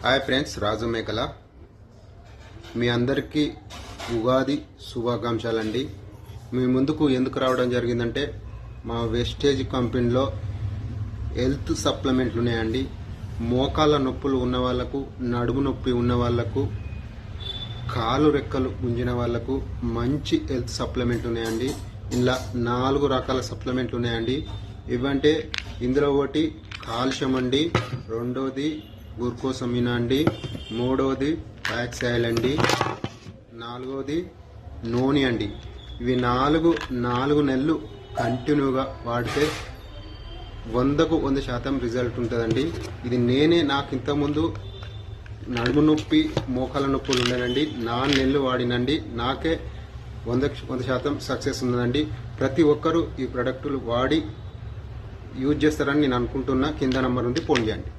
Hi friends, రాజు మేకల మీ అందరికీ ఉగాది శుభాకాంక్షలండి. మీ ముందుకు ఎందుకు రావడం జరిగిందంటే మా వెస్టేజ్ కంపెనీలో హెల్త్ సప్లిమెంట్లు ఉన్నాయండి. మోకాళ్ళ నొప్పులు ఉన్న వాళ్ళకు, నడుము నొప్పి ఉన్న వాళ్ళకు, కాలు రెక్కలు గుంజిన వాళ్ళకు మంచి హెల్త్ సప్లిమెంట్లు ఉన్నాయండి. ఇలా 4 రకాల సప్లిమెంట్లు ఉన్నాయండి. ఇవంటే ఇందులో ఒకటి కాల్షియం అండి, రెండోది గ్లూకోసమినా అండి, మూడవది ఫ్యాక్స్ ఆయిల్ అండి, నాలుగవది నూనె అండి. ఇవి నాలుగు నెలలు కంటిన్యూగా వాడితే 100కు 100% రిజల్ట్ ఉంటుందండి. ఇది నాకు ఇంతకుముందు నడుము నొప్పి, మోకాల నొప్పులు ఉండేనండి. 4 నెలలు వాడినండి. నాకే 100% సక్సెస్ ఉందండి. ప్రతి ఒక్కరూ ఈ ప్రొడక్టులు వాడి యూజ్ చేస్తారని నేను అనుకుంటున్నా. కింద నంబర్ ఉంది, ఫోన్ చేయండి.